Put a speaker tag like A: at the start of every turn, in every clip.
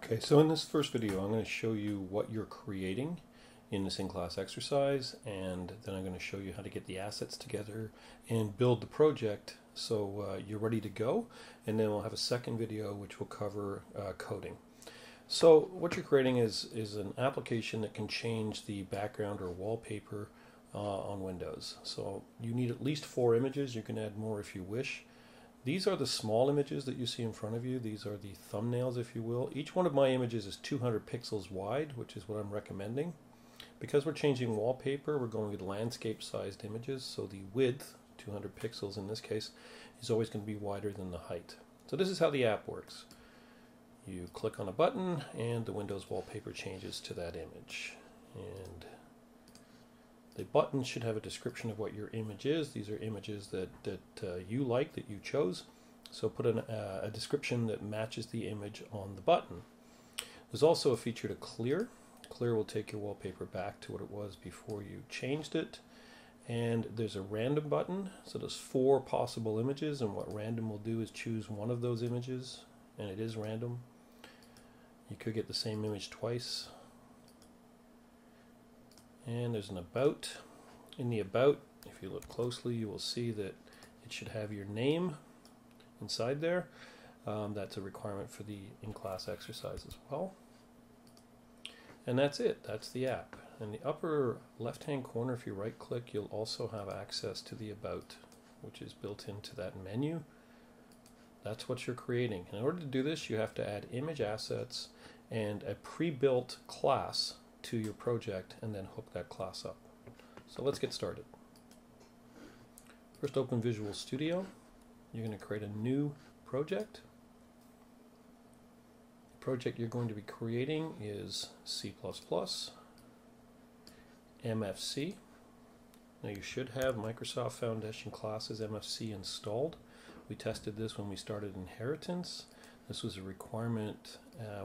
A: Okay, so in this first video I'm going to show you what you're creating in this in-class exercise, and then I'm going to show you how to get the assets together and build the project so you're ready to go, and then we'll have a second video which will cover coding. So what you're creating is an application that can change the background or wallpaper on Windows. So you need at least 4 images. You can add more if you wish. These are the small images that you see in front of you. These are the thumbnails, if you will. Each one of my images is 200 pixels wide, which is what I'm recommending. Because we're changing wallpaper, we're going with landscape-sized images, so the width, 200 pixels in this case, is always going to be wider than the height. So this is how the app works. You click on a button, and the Windows wallpaper changes to that image. And the button should have a description of what your image is. These are images that you like, that you chose. So put a description that matches the image on the button. There's also a feature to clear. Clear will take your wallpaper back to what it was before you changed it. And there's a random button. So there's 4 possible images, and what random will do is choose one of those images, and it is random. You could get the same image twice. And there's an about. In the about, if you look closely, you will see that it should have your name inside there. That's a requirement for the in-class exercise as well. And that's it. That's the app. In the upper left-hand corner, if you right-click, you'll also have access to the about, which is built into that menu. That's what you're creating. In order to do this, you have to add image assets and a pre-built class to your project, and then hook that class up. So let's get started. First, open Visual Studio. You're going to create a new project. The project you're going to be creating is C++, MFC. Now you should have Microsoft Foundation Classes MFC installed. We tested this when we started Inheritance. This was a requirement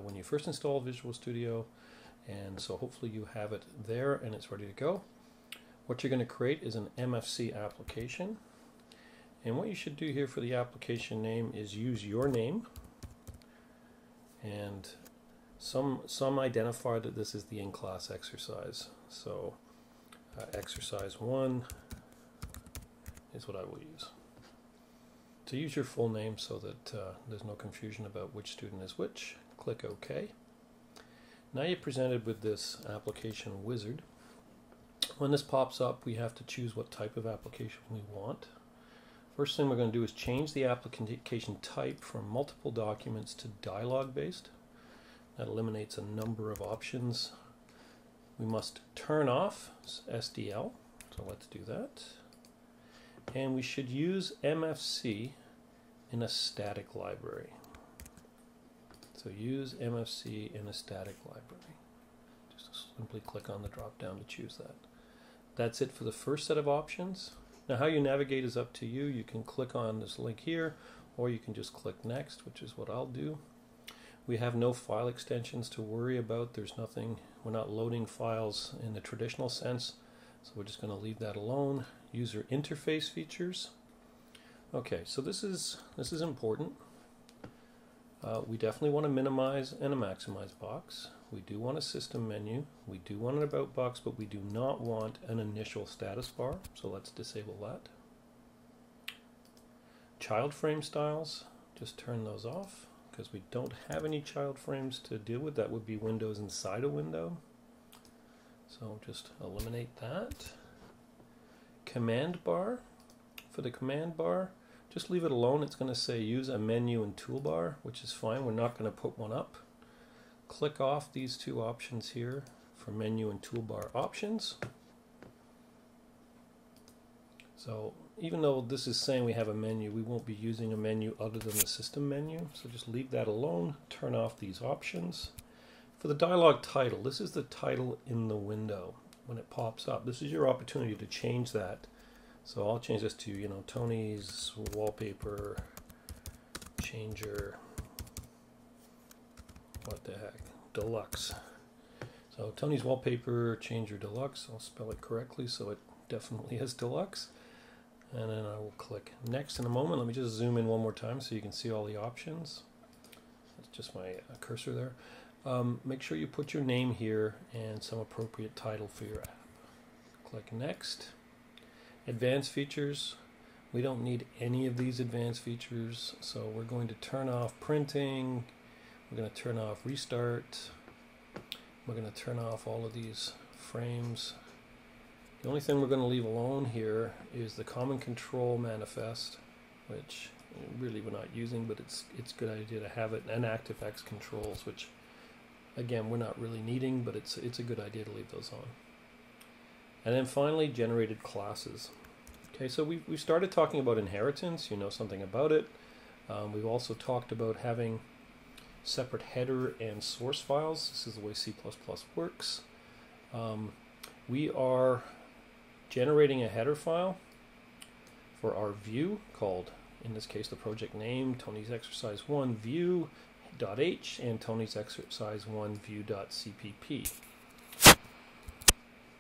A: when you first installed Visual Studio. And so hopefully you have it there and it's ready to go. What you're going to create is an MFC application. And what you should do here for the application name is use your name. And some identify that this is the in-class exercise. So exercise 1 is what I will use. So use your full name so that there's no confusion about which student is which. Click OK. Now you're presented with this application wizard. When this pops up, we have to choose what type of application we want. First thing we're going to do is change the application type from multiple documents to dialog based. That eliminates a number of options. We must turn off SDL, so let's do that. And we should use MFC in a static library. So use MFC in a static library. Just simply click on the drop down to choose that. That's it for the first set of options. Now how you navigate is up to you. You can click on this link here, or you can just click next, which is what I'll do. We have no file extensions to worry about. There's nothing, we're not loading files in the traditional sense, so we're just going to leave that alone. User interface features. Okay, so this is important. We definitely want a minimize and a maximize box. We do want a system menu. We do want an about box, but we do not want an initial status bar. So let's disable that. Child frame styles, just turn those off because we don't have any child frames to deal with. That would be windows inside a window. So just eliminate that. Command bar. For the command bar, just leave it alone. It's going to say use a menu and toolbar, which is fine. We're not going to put one up. Click off these 2 options here for menu and toolbar options. So even though this is saying we have a menu, we won't be using a menu other than the system menu. So just leave that alone. Turn off these options. For the dialog title, this is the title in the window when it pops up. This is your opportunity to change that. So I'll change this to, Tony's Wallpaper Changer, what the heck, Deluxe. So Tony's Wallpaper Changer Deluxe, I'll spell it correctly so it definitely is Deluxe. And then I will click next in a moment. Let me just zoom in one more time so you can see all the options. That's just my cursor there. Make sure you put your name here and some appropriate title for your app. Click Next. Advanced features. We don't need any of these advanced features, so we're going to turn off printing. We're going to turn off restart. We're going to turn off all of these frames. The only thing we're going to leave alone here is the common control manifest, which really we're not using, but it's a good idea to have it, and ActiveX controls, which again we're not really needing, but it's a good idea to leave those on. And then finally, generated classes. Okay, so we started talking about inheritance. You know something about it. We've also talked about having separate header and source files. This is the way C++ works. We are generating a header file for our view called, in this case, the project name, Tony's Exercise 1 view.h and Tony's Exercise 1 view.cpp.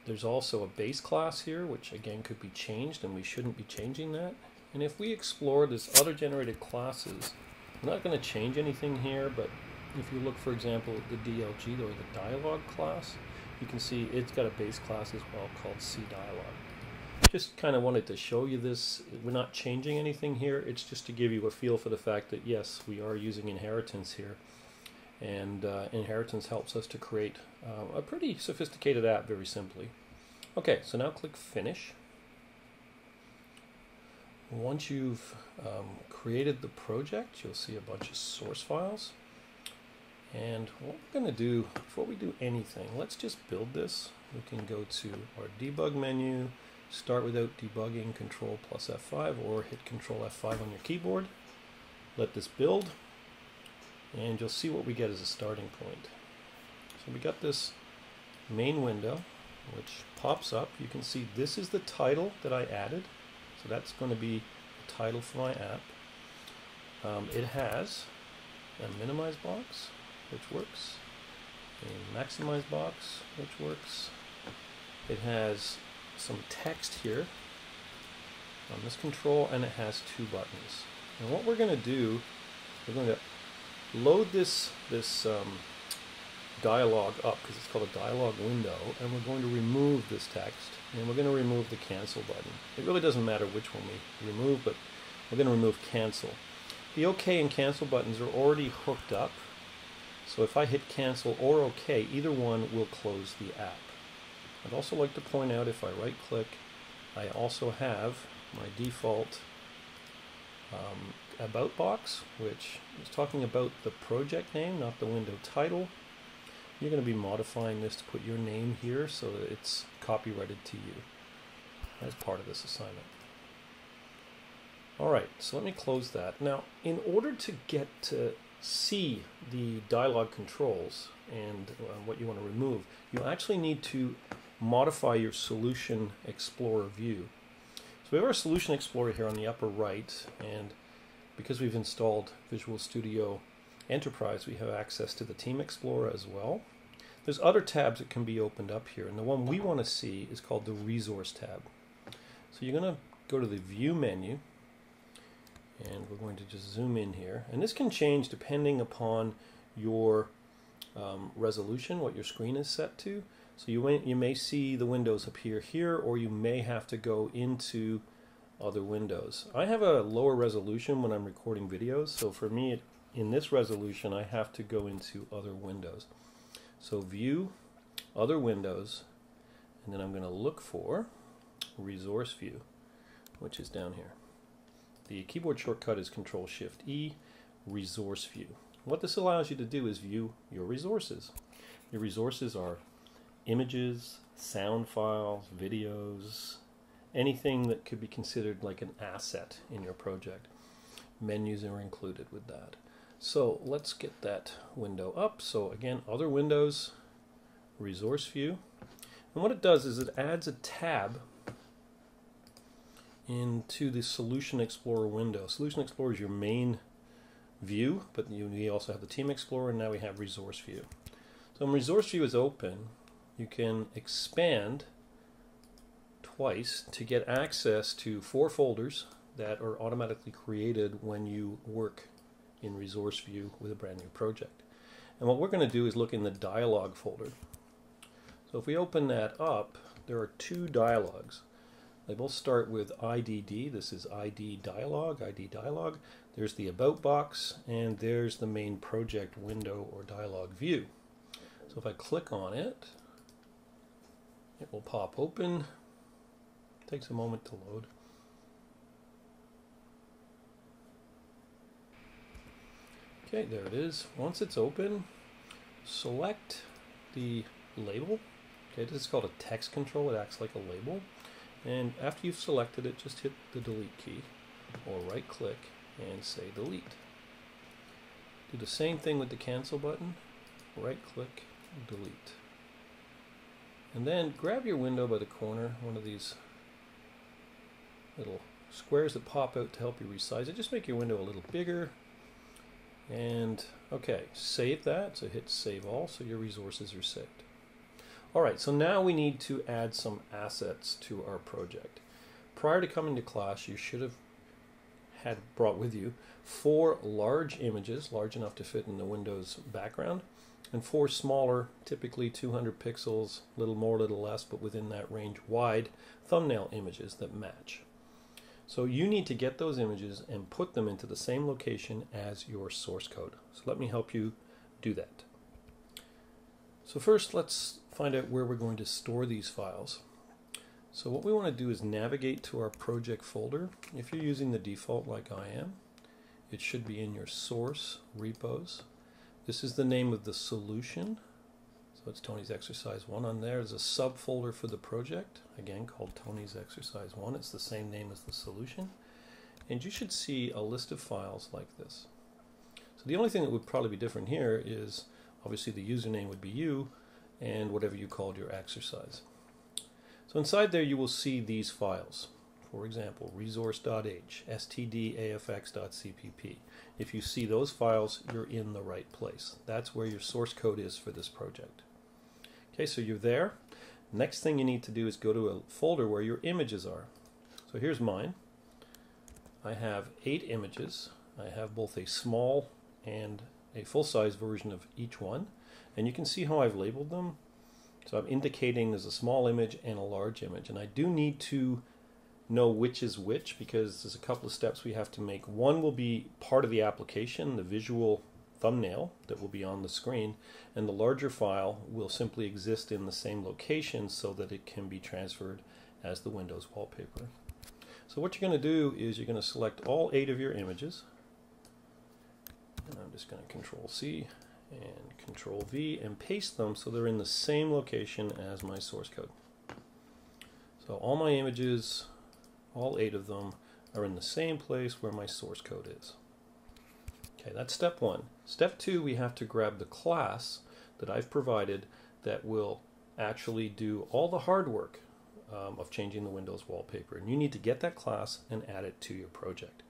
A: There's also a base class here, which again could be changed, and we shouldn't be changing that. And if we explore this other generated classes, I'm not going to change anything here, but if you look, for example, at the DLG, or the dialog class, you can see it's got a base class as well called cDialog. Just kind of wanted to show you this. We're not changing anything here. It's just to give you a feel for the fact that, yes, we are using inheritance here. And inheritance helps us to create a pretty sophisticated app very simply. Okay, so now click Finish. Once you've created the project, you'll see a bunch of source files. And what we're going to do, before we do anything, let's just build this. We can go to our debug menu, start without debugging, Control plus F5, or hit Control F5 on your keyboard. Let this build, and you'll see what we get as a starting point. So we got this main window, which pops up. You can see this is the title that I added. So that's going to be the title for my app. It has a minimize box, which works, a maximize box, which works. It has some text here on this control, and it has two buttons. And what we're going to do, we're going to load this dialog up, because it's called a dialog window, and we're going to remove this text, and we're going to remove the cancel button. It really doesn't matter which one we remove, but we're going to remove cancel. The OK and cancel buttons are already hooked up, so if I hit cancel or OK, either one will close the app. I'd also like to point out, if I right click, I also have my default about box, which is talking about the project name, not the window title. You're going to be modifying this to put your name here so that it's copyrighted to you as part of this assignment. Alright, so let me close that. Now, in order to get to see the dialog controls and what you want to remove, you actually need to modify your Solution Explorer view. So we have our Solution Explorer here on the upper right, and because we've installed Visual Studio Enterprise, we have access to the Team Explorer as well. There's other tabs that can be opened up here, and the one we want to see is called the Resource tab. So you're going to go to the View menu, and we're going to just zoom in here. And this can change depending upon your resolution, what your screen is set to. So you may see the windows appear here, or you may have to go into other windows. I have a lower resolution when I'm recording videos, so for me, in this resolution, I have to go into other windows. So View, Other Windows, and then I'm going to look for Resource View, which is down here. The keyboard shortcut is Control-Shift-E, Resource View. What this allows you to do is view your resources. Your resources are images, sound files, videos, anything that could be considered like an asset in your project. Menus are included with that. So let's get that window up. So again, Other Windows, Resource View. And what it does is it adds a tab into the Solution Explorer window. Solution Explorer is your main view, but we also have the Team Explorer, and now we have Resource View. So when Resource View is open, you can expand twice to get access to 4 folders that are automatically created when you work in Resource View with a brand new project. And what we're going to do is look in the dialog folder. So if we open that up, there are two dialogs. They both start with IDD. This is ID dialog, ID dialog. There's the about box, and there's the main project window or dialog view. So if I click on it, it will pop open. It takes a moment to load. Okay, there it is. Once it's open, select the label. Okay, this is called a text control. It acts like a label. And after you've selected it, just hit the delete key or right click and say delete. Do the same thing with the cancel button. Right click, delete. And then grab your window by the corner, one of these little squares that pop out to help you resize it. Just make your window a little bigger. And okay, save that. So hit save all so your resources are saved. Alright, so now we need to add some assets to our project. Prior to coming to class, you should have had brought with you 4 large images, large enough to fit in the Windows background, and 4 smaller, typically 200 pixels, a little more, a little less, but within that range, wide thumbnail images that match. So you need to get those images and put them into the same location as your source code. So let me help you do that. So first, let's find out where we're going to store these files. So what we want to do is navigate to our project folder. If you're using the default like I am, it should be in your source repos. This is the name of the solution. So it's Tony's Exercise 1 on there. There's a subfolder for the project, again called Tony's Exercise 1. It's the same name as the solution. And you should see a list of files like this. So the only thing that would probably be different here is obviously the username would be you and whatever you called your exercise. So inside there you will see these files. For example, resource.h, stdafx.cpp. If you see those files, you're in the right place. That's where your source code is for this project. Okay, so you're there. Next thing you need to do is go to a folder where your images are. So here's mine. I have 8 images. I have both a small and a full-size version of each one. And you can see how I've labeled them. So I'm indicating there's a small image and a large image. And I do need to know which is which because there's a couple of steps we have to make. One will be part of the application, the visual thumbnail that will be on the screen, and the larger file will simply exist in the same location so that it can be transferred as the Windows wallpaper. So what you're going to do is you're going to select all 8 of your images, and I'm just going to Control C and Control V and paste them so they're in the same location as my source code. So all my images, all 8 of them, are in the same place where my source code is. Okay, that's step 1. Step 2, we have to grab the class that I've provided that will actually do all the hard work of changing the Windows wallpaper. And you need to get that class and add it to your project.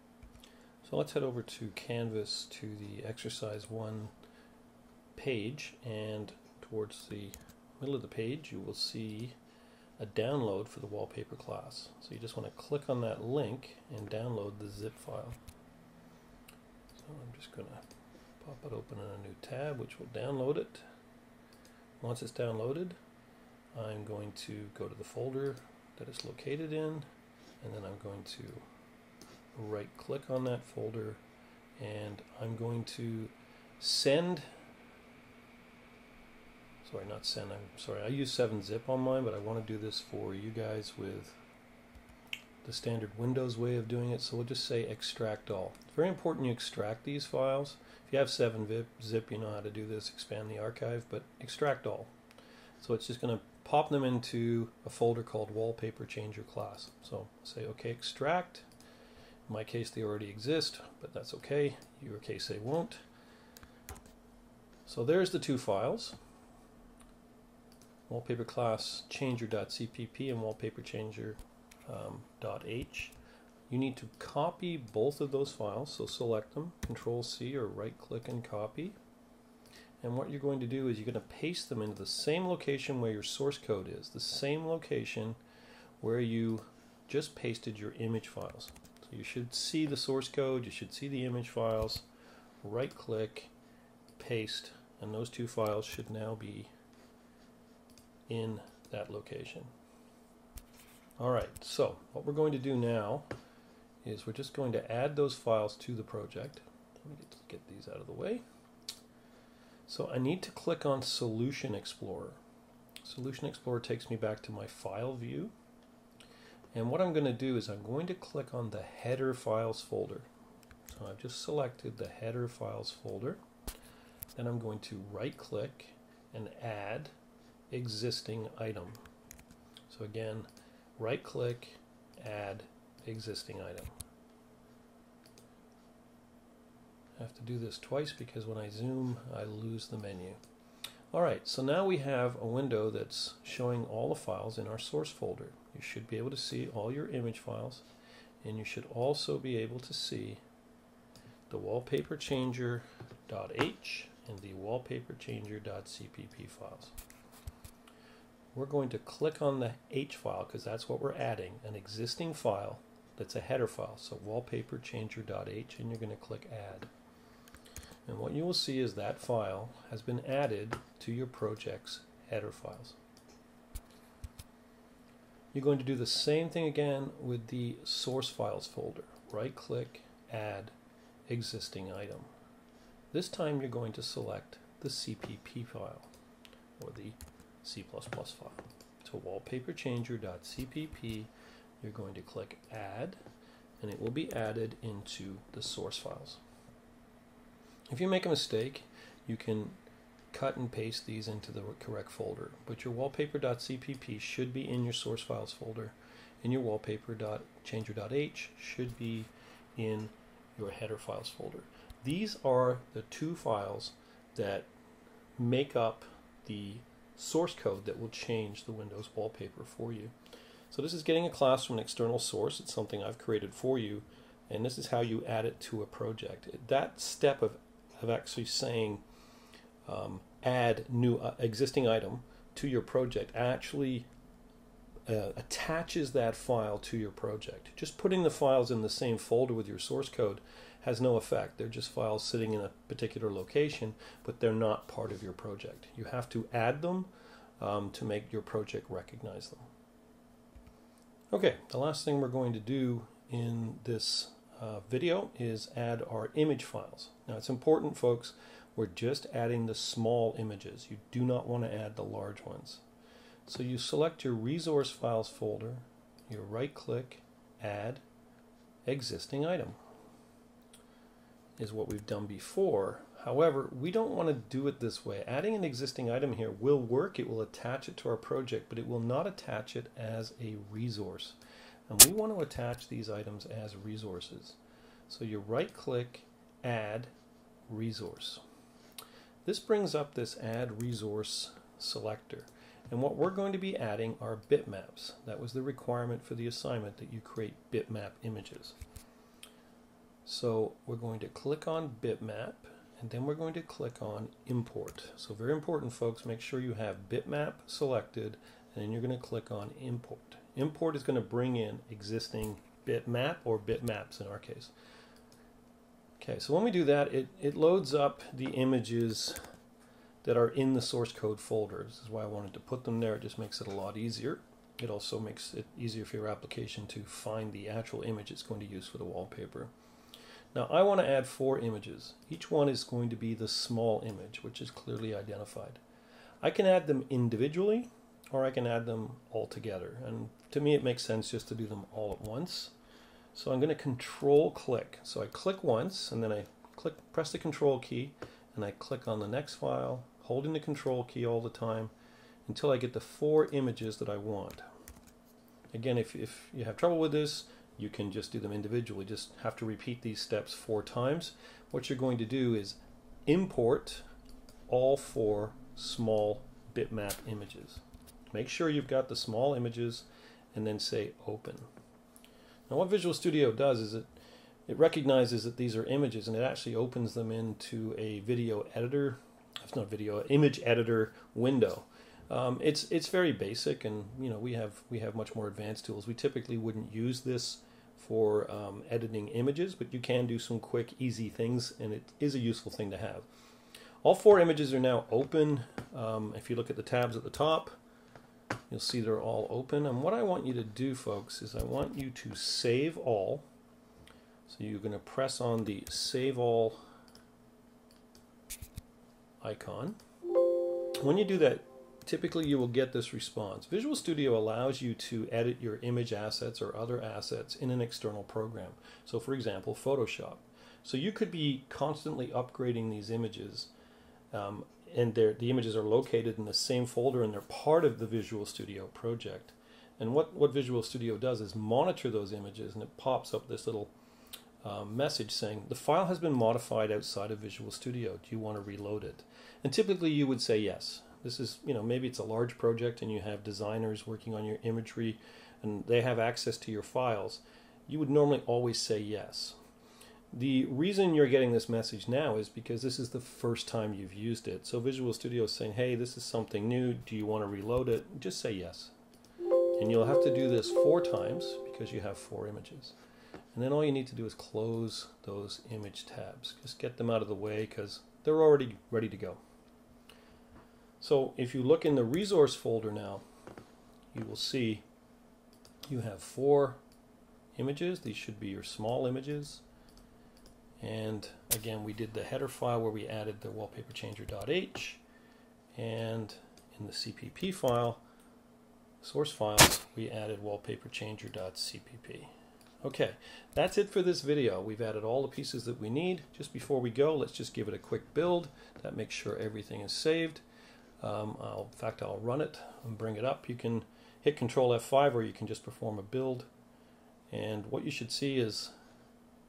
A: So let's head over to Canvas to the Exercise 1 page, and towards the middle of the page you will see a download for the wallpaper class. So you just want to click on that link and download the zip file. So I'm just going to pop it open in a new tab which will download it. Once it's downloaded, I'm going to go to the folder that it's located in, and then I'm going to right click on that folder, and I'm going to send, sorry, not send, I'm sorry, I use 7-zip on mine, but I want to do this for you guys with the standard Windows way of doing it, so we'll just say extract all. It's very important you extract these files. If you have 7-zip, you know how to do this, expand the archive, but extract all. So it's just going to pop them into a folder called Wallpaper Changer Class. So say OK, extract. In my case they already exist, but that's okay. In your case they won't. So there's the 2 files. Wallpaper class changer.cpp and wallpaper changer.h. You need to copy both of those files, so select them, Control C or right click and copy. And what you're going to do is you're going to paste them into the same location where your source code is, the same location where you just pasted your image files. So you should see the source code, you should see the image files, right click, paste, and those two files should now be in that location. Alright, so what we're going to do now is we're just going to add those files to the project. Let me get these out of the way. So I need to click on Solution Explorer. Solution Explorer takes me back to my file view. And what I'm going to do is I'm going to click on the header files folder. So I've just selected the header files folder. Then I'm going to right click and add existing item. So again, right click, add existing item. I have to do this twice because when I zoom I lose the menu. Alright, so now we have a window that's showing all the files in our source folder. You should be able to see all your image files, and you should also be able to see the wallpaperchanger.h and the wallpaperchanger.cpp files. We're going to click on the H file because that's what we're adding, an existing file that's a header file. So wallpaperchanger.h, and you're going to click add. And what you will see is that file has been added to your project's header files. You're going to do the same thing again with the source files folder. Right click, add existing item. This time you're going to select the CPP file or the C++ file. So wallpaperchanger.cpp, you're going to click add, and it will be added into the source files. If you make a mistake, you can cut and paste these into the correct folder, but your wallpaper.cpp should be in your source files folder, and your wallpaper.changer.h should be in your header files folder. These are the two files that make up the source code that will change the Windows wallpaper for you. So this is getting a class from an external source. It's something I've created for you, and this is how you add it to a project. That step of actually saying add new existing item to your project actually attaches that file to your project. Just putting the files in the same folder with your source code has no effect. They're just files sitting in a particular location, but they're not part of your project. You have to add them to make your project recognize them. Okay, the last thing we're going to do in this video is add our image files. Now it's important, folks, we're just adding the small images. You do not want to add the large ones. So you select your resource files folder, you right click, add existing item is what we've done before. However, we don't want to do it this way. Adding an existing item here will work. It will attach it to our project, but it will not attach it as a resource. And we want to attach these items as resources. So you right click, add resource. This brings up this add resource selector. And what we're going to be adding are bitmaps. That was the requirement for the assignment, that you create bitmap images. So we're going to click on bitmap, and then we're going to click on import. So very important, folks, make sure you have bitmap selected, and then you're going to click on import. Import is going to bring in existing bitmap or bitmaps in our case. Okay, so when we do that, it loads up the images that are in the source code folder. This is why I wanted to put them there. It just makes it a lot easier. It also makes it easier for your application to find the actual image it's going to use for the wallpaper. Now I want to add 4 images. Each one is going to be the small image, which is clearly identified. I can add them individually, or I can add them all together. And to me it makes sense just to do them all at once. So I'm going to control click. So I click once, and then I press the control key, and I click on the next file, holding the control key all the time until I get the 4 images that I want. Again, if you have trouble with this, you can just do them individually. Just have to repeat these steps 4 times. What you're going to do is import all 4 small bitmap images. Make sure you've got the small images, and then say open. Now what Visual Studio does is it recognizes that these are images, and it actually opens them into a video editor. It's not video, image editor window. It's very basic, and we have much more advanced tools. We typically wouldn't use this for editing images, but you can do some quick, easy things, and it is a useful thing to have. All 4 images are now open. If you look at the tabs at the top, you'll see they're all open. And what I want you to do, folks, is I want you to save all. So you're going to press on the Save All icon. When you do that, typically you will get this response. Visual Studio allows you to edit your image assets or other assets in an external program. So for example, Photoshop. So you could be constantly upgrading these images, and the images are located in the same folder and they're part of the Visual Studio project. And what Visual Studio does is monitor those images, and it pops up this little message saying the file has been modified outside of Visual Studio. Do you want to reload it? And typically you would say yes. This is, maybe it's a large project and you have designers working on your imagery and they have access to your files. You would normally always say yes. The reason you're getting this message now is because this is the first time you've used it. So Visual Studio is saying, hey, this is something new. Do you want to reload it? Just say yes. And you'll have to do this 4 times because you have 4 images. And then all you need to do is close those image tabs. Just get them out of the way because they're already ready to go. So if you look in the resource folder now, you will see you have 4 images. These should be your small images. And again, we did the header file where we added the wallpaperchanger.h, and in the CPP file, source files, we added wallpaperchanger.cpp. Okay, that's it for this video. We've added all the pieces that we need. Just before we go, let's just give it a quick build. That makes sure everything is saved. In fact, I'll run it and bring it up. You can hit Control F5 or you can just perform a build. And what you should see is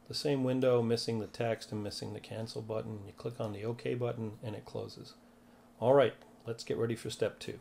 A: the same window, missing the text and missing the cancel button. You click on the OK button and it closes. All right, let's get ready for step 2.